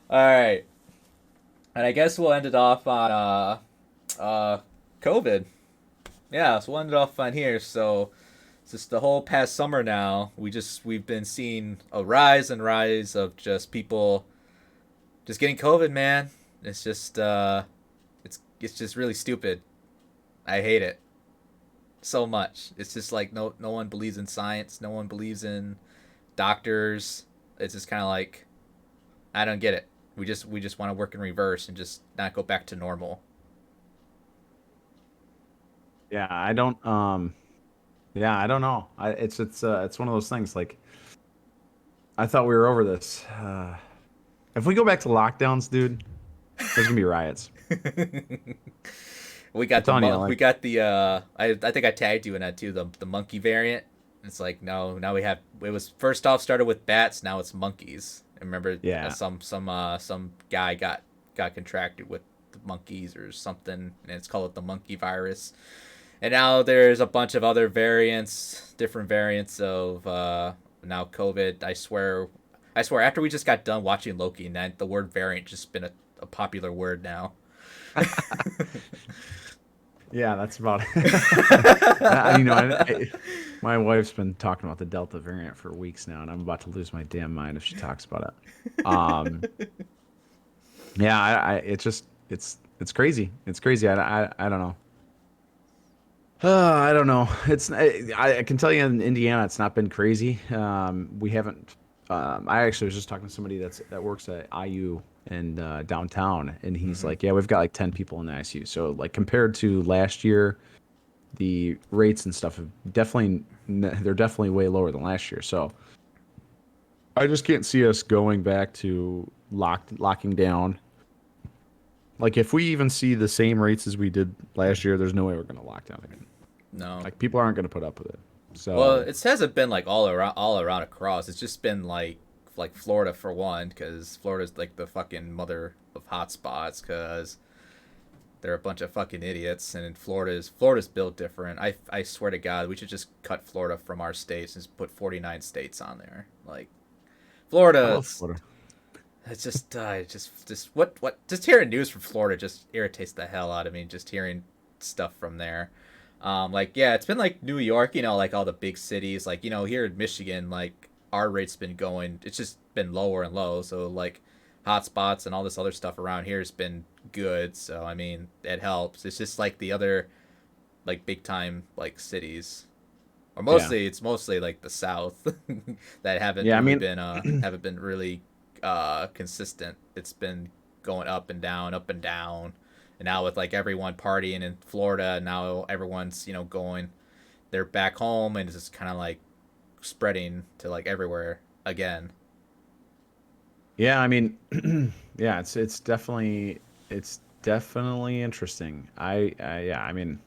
All right, and I guess we'll end it off on uh, COVID. Yeah, so we'll end it off on here. So just the whole past summer now, we've been seeing a rise and rise of just people just getting COVID, man. It's just it's just really stupid. I hate it so much. It's just like no one believes in science. No one believes in doctors. It's just kind of like I don't get it. We just want to work in reverse and just not go back to normal. Yeah, I don't. Yeah, I don't know. It's one of those things. Like I thought we were over this. If we go back to lockdowns, dude, there's gonna be riots. we I'm got telling you, we like, got the I think I tagged you in that too, the monkey variant. It's like no, now we have it was first off started with bats, now it's monkeys. I remember yeah, some guy got contracted with the monkeys or something, and it's called the monkey virus. And now there's a bunch of other variants, different variants of now COVID. I swear after we just got done watching Loki, and that the word variant just been a popular word now. yeah, that's about it. My wife's been talking about the Delta variant for weeks now, and I'm about to lose my damn mind if she talks about it. Yeah, it's just, it's crazy. It's crazy. I don't know. I don't know. I can tell you in Indiana, it's not been crazy. We haven't. I actually was just talking to somebody that works at IU in downtown, and he's Mm-hmm. like, "Yeah, we've got like 10 people in the ICU." So like compared to last year, the rates and stuff have definitely they're definitely way lower than last year. So I just can't see us going back to locking down. Like if we even see the same rates as we did last year, there's no way we're going to lock down again. No. Like people aren't going to put up with it. Well, So it hasn't been like all around across. It's just been like Florida for one, because Florida's like the fucking mother of hotspots, because they're a bunch of fucking idiots, and Florida's built different. I swear to God, we should just cut Florida from our states and just put 49 states on there. Like I Florida, love Florida. it's just what just hearing news from Florida just irritates the hell out of me. Just hearing stuff from there. Like yeah, it's been like New York, like all the big cities. Like here in Michigan, like our rate's been going. It's just been lower and low. So like hotspots and all this other stuff around here has been good. So I mean, it helps. It's just like the other like big time like cities, or Yeah. mostly like the South that Yeah, I mean, haven't been really consistent. It's been going up and down. And now with like everyone partying in Florida, now everyone's going, they're back home, and it's just kind of like spreading to like everywhere again. yeah, I mean, yeah, it's definitely interesting. Yeah, I mean,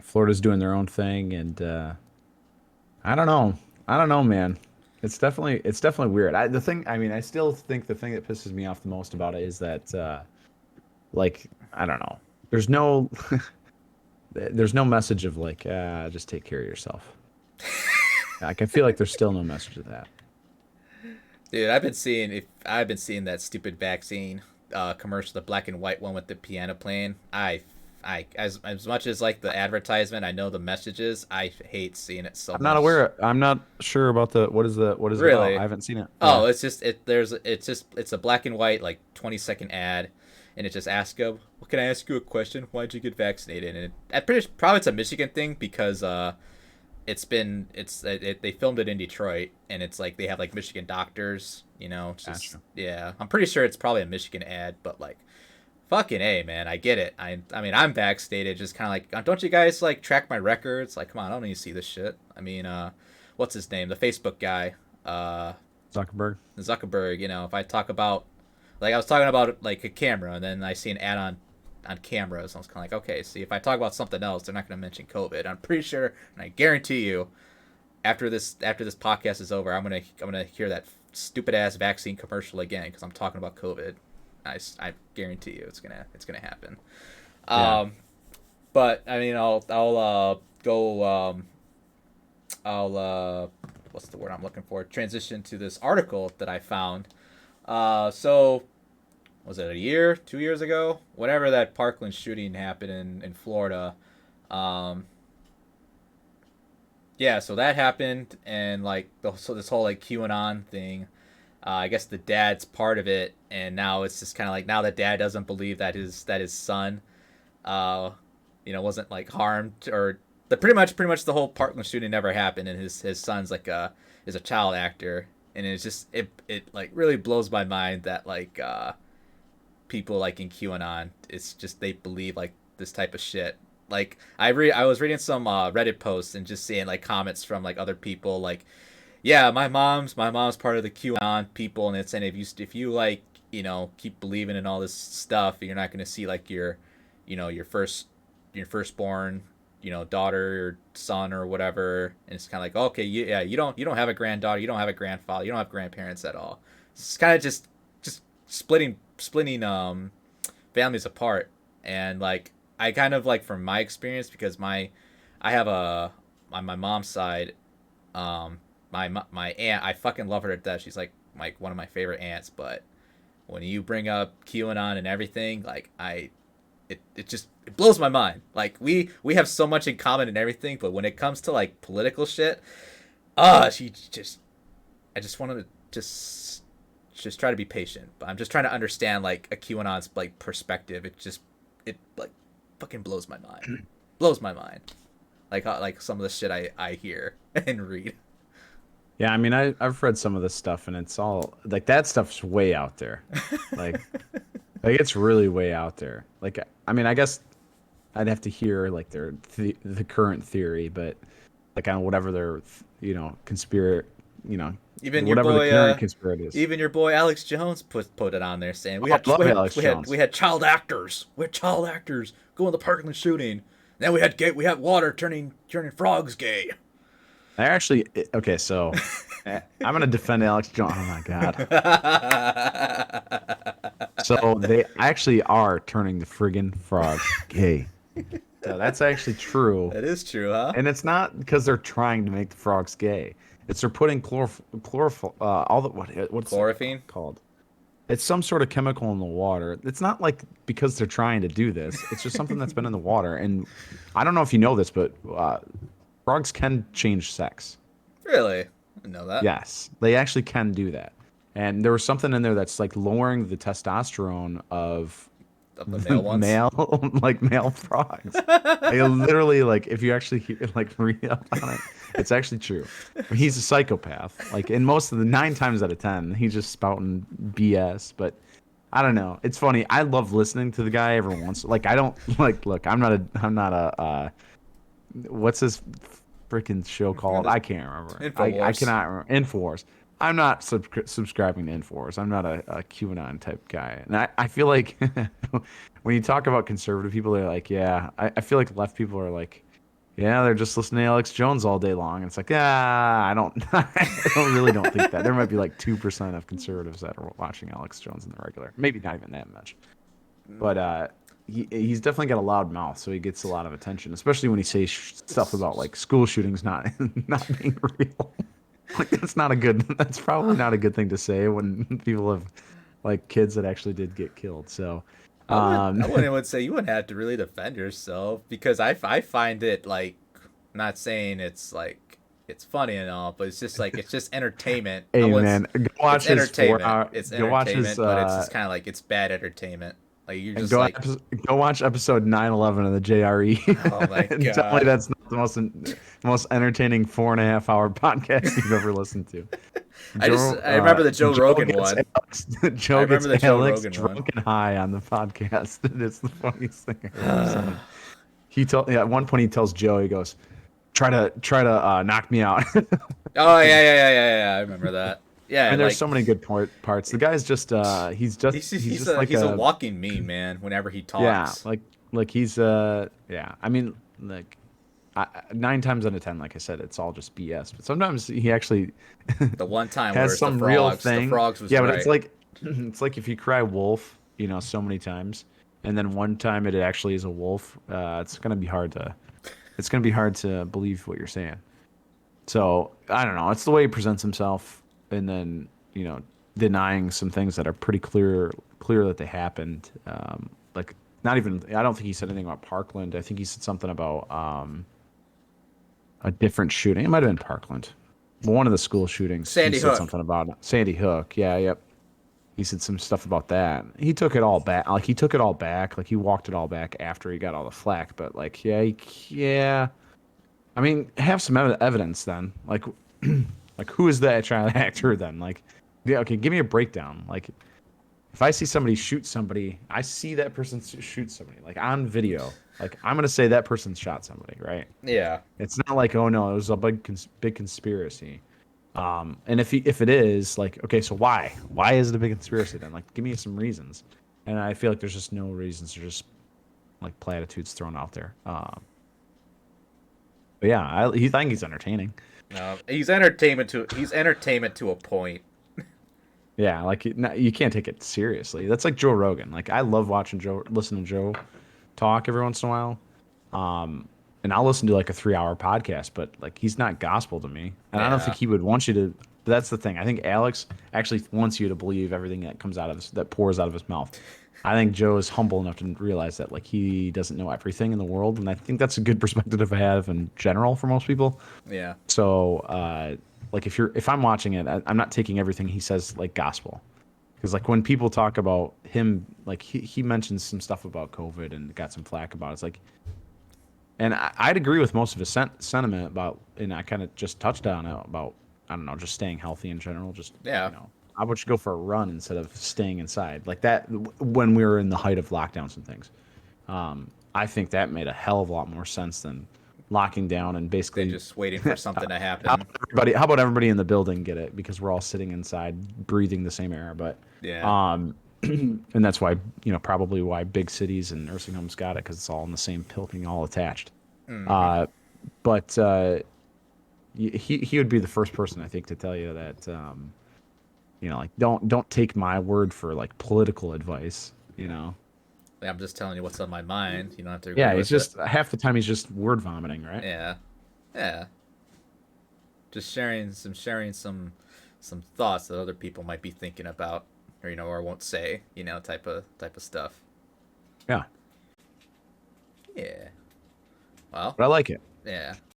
Florida's doing their own thing, and I don't know, I don't know, man. It's definitely weird. I mean, I still think the thing that pisses me off the most about it is that, like, I don't know. There's no, there's no message of like, just take care of yourself. Like, I feel like there's still no message of that. Dude, I've been seeing that stupid vaccine commercial, the black and white one with the piano playing. I as much as like the advertisement, I know the messages. I hate seeing it so much. I'm not sure about what is it about? I Really? haven't seen it. Yeah. Oh, it's a black and white like 20-second ad, and it just asks him, "Well, can I ask you a question? Why'd you get vaccinated?" And I'm pretty probably it's a Michigan thing, because they filmed it in Detroit, and it's like they have like Michigan doctors, just Gotcha. yeah. I'm pretty sure it's probably a Michigan ad, but like fucking A, man, I get it. I mean, I'm vaccinated, just kind of like, don't you guys like track my records? Like, come on, I don't need to see this shit. I mean, what's his name? The Facebook guy, uh, Zuckerberg. Zuckerberg. If I talk about, like, I was talking about like a camera, and then I see an ad on cameras. I was kind of like, okay, see, if I talk about something else, they're not going to mention COVID. I'm pretty sure, and I guarantee you, after this podcast is over, I'm gonna hear that stupid ass vaccine commercial again, because I'm talking about COVID. I guarantee you it's gonna happen. Yeah. Um, but I mean, I'll go. I'll what's the word I'm looking for? Transition to this article that I found So was it a year, 2 years ago? Whenever that Parkland shooting happened in Florida, um, yeah, so that happened, and like so this whole like QAnon thing. I guess the dad's part of it, and now it's just kind of like now that dad doesn't believe that his son, uh, wasn't like harmed or the pretty much the whole Parkland shooting never happened, and his son's like is a child actor, and it's just it like really blows my mind that like people like in QAnon, it's just they believe like this type of shit. Like I was reading some Reddit posts and just seeing like comments from like other people like, yeah, my mom's part of the QAnon people, and it's saying if you like keep believing in all this stuff, you're not gonna see like your your firstborn daughter or son or whatever, and it's kind of like okay, yeah, you don't have a granddaughter, you don't have a grandfather, you don't have grandparents at all. It's kind of just splitting families apart, and like I kind of like from my experience because I have a on my mom's side, um my aunt, I fucking love her to death. She's like one of my favorite aunts, but when you bring up QAnon and everything, like it just it blows my mind. Like we have so much in common and everything, but when it comes to like political shit, she just I just wanted to just try to be patient. But I'm just trying to understand like a QAnon's like perspective. It like fucking blows my mind. Blows my mind. Like some of the shit I hear and read. Yeah, I mean, I've read some of this stuff, and it's all like that stuff's way out there. Like, like it's really way out there. Like, I mean, I guess I'd have to hear like the current theory, but like on whatever their conspiracy, you know, Even your whatever the boy, current conspiracy is. even your boy Alex Jones put it on there saying Oh, I love Alex Jones. we had child actors, going to the Parkland shooting. Then we had water turning frogs gay. I actually okay, so I'm gonna defend Alex Jones. Oh my god. So they actually are turning the friggin' frogs gay. So that's actually true. That is true, huh? And it's not because they're trying to make the frogs gay. It's they're putting chlorophyll, all the what's it Chlorophene. called? It's some sort of chemical in the water. It's not like because they're trying to do this. It's just something that's been in the water. And I don't know if you know this, but frogs can change sex. Really? I didn't know that. Yes, they actually can do that. And there was something in there that's like lowering the testosterone of Of the male ones. male frogs. Like literally, like if you actually like read up on it, it's actually true. He's a psychopath. Like in most of the 9 times out of 10, he's just spouting BS. But I don't know. It's funny. I love listening to the guy every once. Like I don't like. Look, I'm not a. What's his freaking show called? I can't remember. I Infowars. cannot remember. Infowars. I'm not subscribing to Infowars. I'm not a QAnon type guy. And I feel like when you talk about conservative people, they're like, yeah. I feel like left people are like, yeah, they're just listening to Alex Jones all day long. And it's like, I don't, don't think that. There might be like 2% of conservatives that are watching Alex Jones in the regular. Maybe not even that much. But he's definitely got a loud mouth, so he gets a lot of attention, especially when he says stuff about like school shootings not not being real. Like that's not a good. That's probably not a good thing to say when people have like kids that actually did get killed. So, I wouldn't even say you wouldn't have to really defend yourself because I find it like not saying it's like it's funny and all, but it's just like it's just entertainment. hey man, go watch It's his entertainment. 4 hour. It's Go watch his. entertainment, but it's just kind of like it's bad entertainment. Like you're And just like, go watch episode 9/11 of the JRE. oh my And tell me god. that's not the most entertaining 4.5 hour podcast you've ever listened to. I remember the Joe Rogan gets one. Alex, I Joe gets remember the Joe Alex Rogan one. drunk and high on the podcast. It's the funniest thing I've ever seen. At one point he tells Joe, he goes, try to knock me out. Oh yeah. I remember that. I Yeah, mean, there's like so many good parts. The guy's just he's just like he's a walking meme, man. Whenever he yeah, talks. like he's yeah. I mean, like 9 times out of 10, like I said, it's all just BS. But sometimes he actually The one time where has it's the some real frogs, thing. the frogs was Yeah, but right. it's like it's like if you cry wolf, so many times, and then one time it actually is a wolf. It's gonna be hard to believe what you're saying. So I don't know. It's the way he presents himself, and then denying some things that are pretty clear that they happened. Like not even I don't think he said anything about Parkland. I think he said something about a different shooting. It might have been Parkland. One of the school shootings. He Sandy said Hook. something about it. Sandy Hook. Yeah, yep. He said some stuff about that. He took it all back. Like he took it all back. Like he walked it all back after he got all the flack. But like, yeah, yeah. I mean, have some evidence then. Like, like who is that child actor then? Like, yeah, okay, give me a breakdown. Like, if I see somebody shoot somebody, I see that person shoot somebody, like on video. Like, I'm gonna say that person shot somebody, right? Yeah. It's not like, oh no, it was a big conspiracy. And if it is, like, okay, so why? Why is it a big conspiracy then? Like, give me some reasons. And I feel like there's just no reasons. There's just like platitudes thrown out there. But yeah, I think he's entertaining. No, he's entertainment to a point. Yeah, like you can't take it seriously. That's like Joe Rogan. Like I love watching listen to Joe talk every once in a while. And I'll listen to like a 3 hour podcast, but like he's not gospel to me. And I don't think Yeah. he would want you to. But that's the thing. I think Alex actually wants you to believe everything that comes out of that pours out of his mouth. I think Joe is humble enough to realize that like he doesn't know everything in the world, and I think that's a good perspective to have in general for most people. Yeah. So, like if I'm watching it, I'm not taking everything he says like gospel, because like when people talk about him, like he mentions some stuff about COVID and got some flack about it. It's like, and I'd agree with most of his sentiment about, and I kind of just touched on it about I don't know, just staying healthy in general. Just Yeah. I would go for a run instead of staying inside like that when we were in the height of lockdowns and things. I think that made a hell of a lot more sense than locking down and They're basically just waiting for something to happen. how about everybody in the building get it because we're all sitting inside breathing the same air. But Yeah. and that's why probably why big cities and nursing homes got it because it's all in the same building, all attached. Mm-hmm. Uh, but he would be the first person I think to tell you that like don't take my word for like political advice. I'm just telling you what's on my mind. You don't have to agree Yeah, he's with it. just half the time he's just word vomiting, right? Yeah. Yeah. Just sharing some thoughts that other people might be thinking about, or or won't say, type of stuff. Yeah, Yeah. Well, but I like it. yeah.